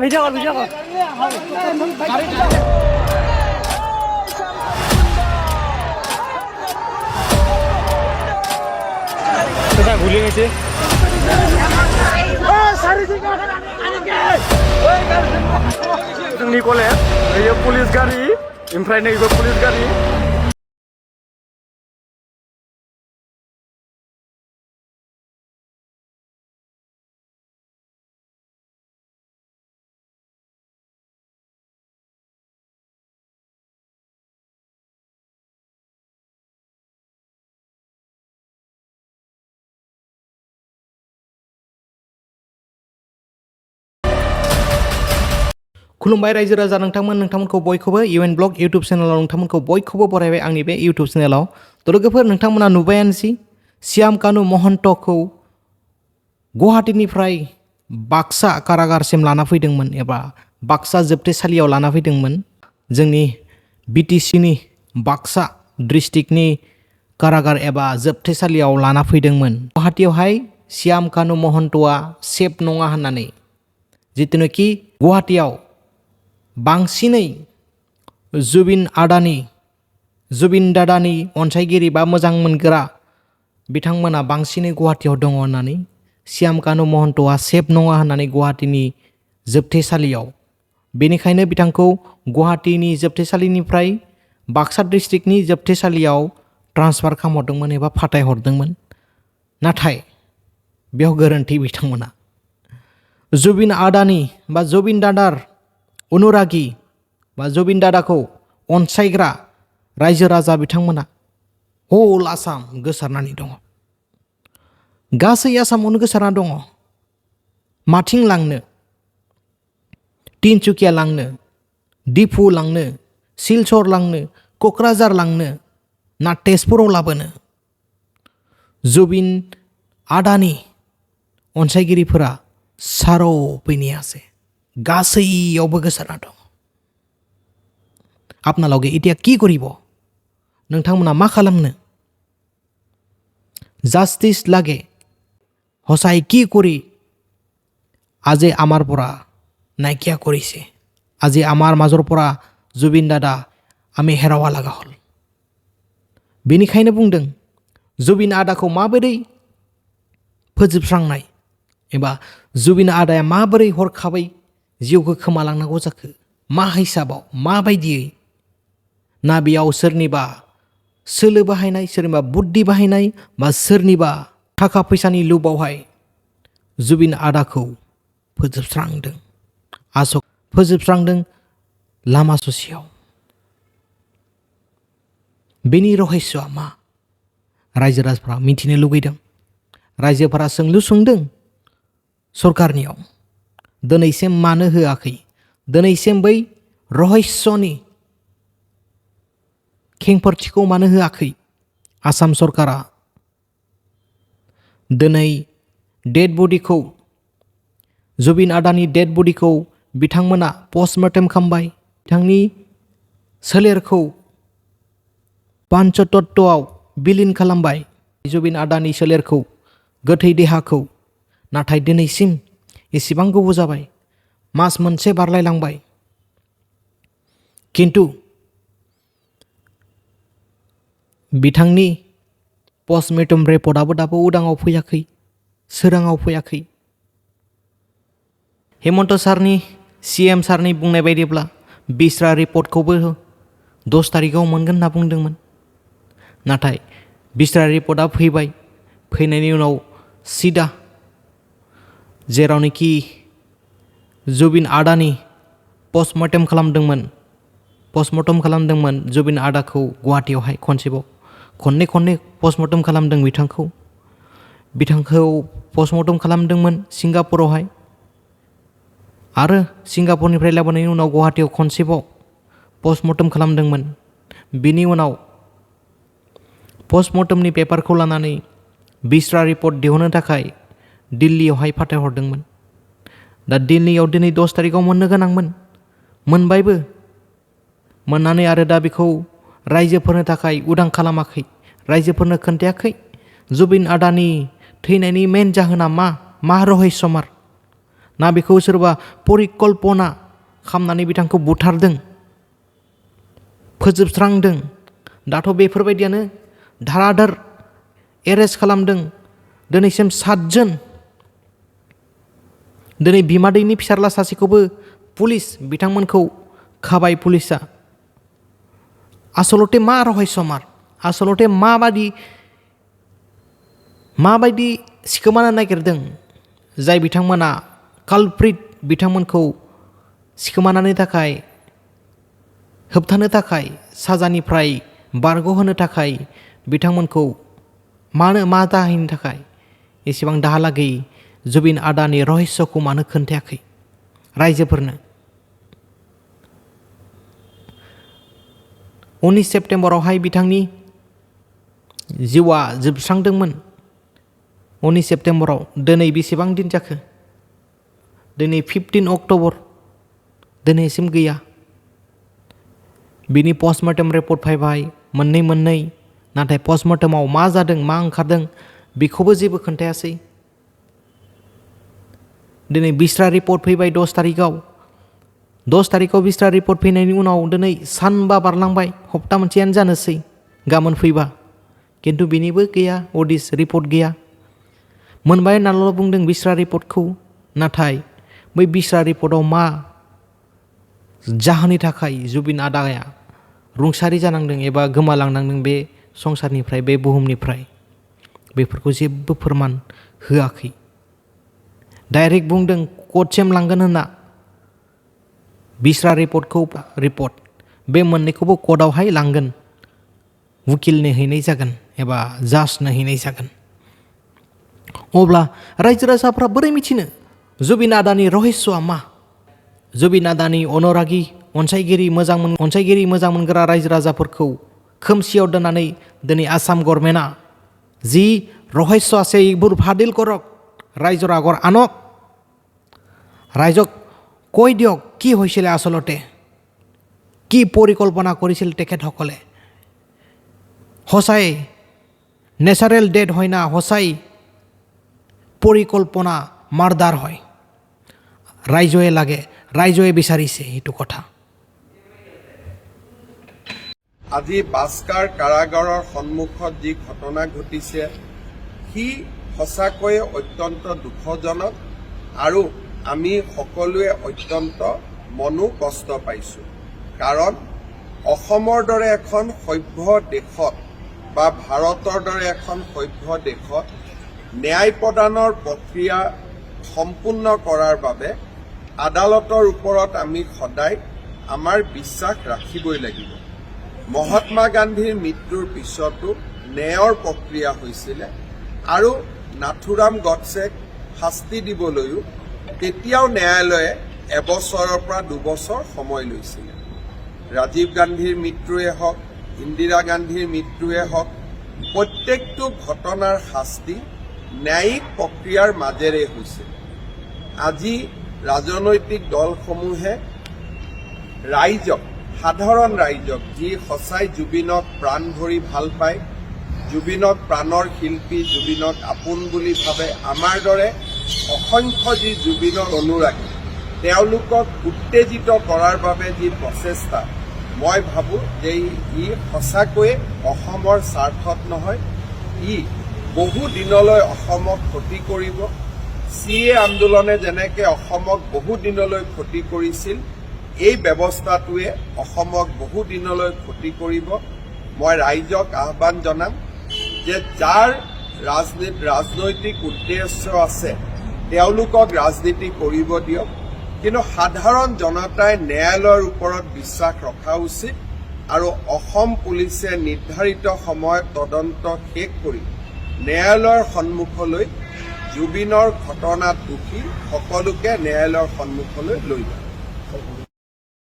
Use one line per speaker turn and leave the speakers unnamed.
video কর কোথায় ভুলে গেছে जोंनि कलेज बेयो पुलिस गारि ओमफ्राय नैबे पुलिस गारि
खुलुमबाय रायजो राजा नोंथांमोनखौ बयखौबो इउएन ब्लग इउट्युब चेनेलाव नोंथांमोनखौ बयखौबो बरायबाय आंनि बे इउट्युब चेनेलाव लोगोफोर नोंथांमोना नुबायानोसै श्याम कानु महन्तखौ गुवाहाटीनिफ्राय बाक्सा कारागारसिम लाना फैदोंमोन एबा बाक्सा जोबथेसालियाव लाना फैदोंमोन जोंनि बिटिसिनि बाक्सा डिस्ट्रिक्टनि कारागार एबा जोबथेसालियाव लाना फैदोंमोन गुवाहाटीयावहाय श्याम कानु महन्तआ सेफ नङा होननानै जितुनोखि गुवाहाटीयाव बांसिनै जुबिन दादानि अनसायगिरि बा मोजां मोनग्रा बिथांमोना बांसिनै गुवाहाटीयाव दङ होननानै श्याम कानु महन्तआ सेफ नङा होननानै गुवाहाटीनि जोबथेसालियाव बेनिखायनो बिथांखौ गुवाहाटीनि जोबथेसालिनिफ्राय बाक्सा डिस्ट्रिक्टनि जोबथेसालियाव ट्रान्सफार खालामहरदोंमोन एबा फाथायहरदोंमोन नाथाय बेयाव गोरोन्थि बिथांमोना जुबिन आदानि बा जुबिन दादार अनुरागी बा जुबिन दादाखौ अनसायग्रा रायजो राजा बिथांमोना हल आसाम गोसारनानै दङ गासै आसामावनो गोसारना दङ माथिं लांनो तिनसुकिया लांनो डिफु लांनो सिलचर लांनो क'क्राझार लांनो ना तेजपुराव लाबोनो जुबिन आदानि अनसायगिरिफोरा साराव फैनायासै गासैयावबो गोसारना दं आपनालोगे इতিয়া কি কৰিব नोंथांमोना मा खालामनो জাস্টিস লাগে হসাই কি কৰি আজি আমাৰ পৰা নাইকিয়া কৰিছে আজি আমাৰ মাজৰ পৰা जुबिन दादा আমি হেৰাৱা লাগা হল बेनिखायनो बुंदों जुबिन आदाखौ माबोरै फोजोबस्रांनाय एबा जुबिन आदाया माबोरै हरखाबै जिउखौ खोमालांनांगौ जाखो मा हिसाबाव माबायदियै ना बेयाव सोरनिबा सोलो बाहायनाय सोरनिबा बुद्धि बाहायनाय बा सोरनिबा थाखा फैसानि लुबावहाय जुबिन आदाखौ फोजोबस्रांदों लामा ससेयाव बेनि रहस्यआ मा रायजो राजाफ्रा मिथिनो लुगैदों रायजोफोरा सोंलु सोंदों सरकारनियाव दिनैसिम मानो होआखै दिनैसिम बै रहस्यनि खेंफोरथिखौ मानो होआखै आसाम सरकारा दिनै डेड बडिखौ जुबिन आदानि डेड बडिखौ बिथांमोना पस्टमर्टेम खालामबाय बिथांनि सोलेरखौ पान्चतत्वआव बिलिन खालामबाय जुबिन आदानि सोलेरखौ गोथै देहाखौ नाथाय दिनैसिम एसेबां गोबाव जाबाय मास मोनसे बारलायलांबाय किन्तु बिथांनि पस्टमर्टेम रिपर्टआबो दाबो उदाङाव फैयाखै सोराङाव फैयाखै हेमन्त सारनि सीएम सारनि बुंनाय बायदिब्ला बिसरा रिपर्टखौबो 10 तारिखाव मोनगोन होनना बुंदोंमोन नाथाय बिसरा रिपर्टआ फैबाय फैनायनि उनाव सिदा जेरावनोखि जुबिन आदानि पस्टमर्टेम खालामदोंमोन जुबिन आदाखौ गुवाहाटीयावहाय खनसेबाव खननै पस्टमर्टेम खालामदों बिथांखौ पस्टमर्टेम खालामदोंमोन सिंगापुरावहाय आरो सिंगापुरनिफ्राय लाबोनायनि उनाव गुवाहाटीयाव खनसेबाव पस्टमर्टेम खालामदोंमोन बिनि उनाव पस्टमर्टेमनि पेपारखौ लानानै बिसरा रिपर्ट दिहुननो थाखाय दिल्लीयावहाय फाथायहरदोंमोन दा दिल्लीयाव दिनै 10 तारिखाव मोननो गोनांमोन मोनबायबो मोननानै आरो दा बेखौ रायजोफोरनो थाखाय उदां खालामाखै रायजोफोरनो खोन्थायाखै जुबिन आदानि थैनायनि मेन जाहोना मा रहस्यमार ना बेखौ सोरबा परिकल्पना खालामनानै बिथांखौ बुथारदों फोजोबस्रांदों दाथ' बेफोरबायदियानो धाराधार एरेस्ट खालामदों दिनैसिम 7 जन दिनै बिमादैनि फिसाज्ला सासेखौबो पुलिस बिथांमोनखौ खाबाय पुलिसा आसलते मा रहस्यमार आसलते माबायदि सिखोमानो नागिरदों जाय बिथांमोना कालप्रिट बिथांमोनखौ सिखोमानानै थाखाय होबथानो थाखाय साजानिफ्राय बारग'होनो थाखाय बिथांमोनखौ मा जाहैनो थाखाय एसेबां दाहालागै जुबिन आदानि रहस्यखौ मानो खोन्थायाखै रायजोफोरनो 19 सेप्तेम्बरावहाय बिथांनि जिउआ जोबस्रांदोंमोन 19 सेप्तेम्बराव दिनै बेसेबां दिन जाखो दिनै 15 अक्ट'बर दिनैसिम गैया बिनि पस्टमर्टेम रिपर्ट फैबाय मोननै नाथाय पस्टमर्टेमाव मा जादों मा ओंखारदों बेखौबो जेबो खोन्थायासै दिनै बिस्रा रिपर्ट फैबाय 10 तारिखाव बिस्रा रिपर्ट फैनायनि उनाव दिनै सानबा बारलांबाय हप्ता मोनसेयानो जानोसै गाबोन फैबा किन्तु बिनिबो गैया अडिस रिपर्ट गैया मोनबाय होननानैल' बुंदों बिस्रा रिपर्टखौ नाथाय बै बिस्रा रिपर्टआव मा जाहोननि थाखाय जुबिन आदाया रुंसारि जानांदों एबा गोमालांनांदों बे संसारनिफ्राय बे बुहुमनिफ्राय बेफोरखौ जेबो फोरमान होआखै डाइरेक्ट बुंदों कर्टसिम लांगोन होनना बिस्रा रिपर्ट बे मोननैखौबो कर्टआवहाय लांगोन उकिलनो हैनाय जागोन एबा जाजनो हैनाय जागोन अब्ला रायजो राजाफ्रा बोरै मिथिनो जुबिन आदानि रहस्यआ मा जुबिन आदानि अनुरागि अनसायगिरि मोजां मोनग्रा रायजो राजाफोरखौ खोमसियाव दोननानै दिनै आसाम गभर्नमेन्टआ जी रहस्य আছে এইবোৰ ফাদিল কৰক ৰাইজৰ আগৰ আনক ৰাইজক কৈ দিয়ক কি হৈছিল আসলতে কি পৰিকল্পনা কৰিছিল তেখেতসকলে হসাই ন্যাচাৰেল ডেথ হয় না হসাই পৰিকল্পনা মাৰ্ডাৰ হয় ৰাইজয়ে লাগে ৰাইজয়ে বিচাৰিছে এইটো কথা
আজি বাস্কাৰ কাৰাগাৰৰ সন্মুখত যি ঘটনা ঘটিছে সি সঁচাকৈয়ে অত্যন্ত দুখজনক আৰু আমি সকলোৱে অত্যন্ত মনো কষ্ট পাইছোঁ কাৰণ অসমৰ দৰে এখন সভ্য দেশত বা ভাৰতৰ দৰে এখন সভ্য দেশত ন্যায় প্ৰদানৰ প্ৰক্ৰিয়া সম্পূৰ্ণ কৰাৰ বাবে আদালতৰ ওপৰত আমি সদায় আমাৰ বিশ্বাস ৰাখিবই লাগিব মহাত্মা গান্ধীৰ মৃত্যুৰ পিছতো ন্যায়ৰ প্ৰক্ৰিয়া হৈছিলে আৰু নাথুৰাম গডছেক শাস্তি দিবলৈও তেতিয়াও ন্যায়ালয়ে এবছৰৰ পৰা 2 বছৰ সময় লৈছিলে ৰাজীৱ গান্ধীৰ মৃত্যুৱে হওক ইন্দিৰা গান্ধীৰ মৃত্যুৱে হওক প্ৰত্যেকটো ঘটনাৰ শাস্তি ন্যায়িক প্ৰক্ৰিয়াৰ মাজেৰে হৈছিল আজি ৰাজনৈতিক দলসমূহে ৰাইজক সাধাৰণ ৰাইজক যি সঁচাই জুবিনক প্ৰাণ ভৰি ভাল পায় জুবিনক প্ৰাণৰ শিল্পী জুবিনক আপোন বুলি ভাবে আমাৰ দৰে অসংখ্য যি জুবিনৰ অনুৰাগী তেওঁলোকক উত্তেজিত কৰাৰ বাবে যি প্ৰচেষ্টা মই ভাবো যে ই সঁচাকৈয়ে অসমৰ স্বাৰ্থত নহয় ই বহু দিনলৈ অসমক ক্ষতি কৰিব CA আন্দোলনে যেনেকৈ অসমক বহু দিনলৈ ক্ষতি কৰিছিল এই ব্যৱস্থাটোৱে অসমক বহু দিনলৈ ক্ষতি কৰিব মই ৰাইজক আহ্বান জনাম যে যাৰ ৰাজনৈতিক উদ্দেশ্য আছে তেওঁলোকক ৰাজনীতি কৰিব দিয়ক কিন্তু সাধাৰণ জনতাই ন্যায়ালয়ৰ ওপৰত বিশ্বাস ৰখা উচিত আৰু অসম পুলিচে নিৰ্ধাৰিত সময়ত তদন্ত শেষ কৰি ন্যায়ালয়ৰ সন্মুখলৈ জুবিনৰ ঘটনাত দোষী সকলোকে ন্যায়ালয়ৰ সন্মুখলৈ লৈ যায়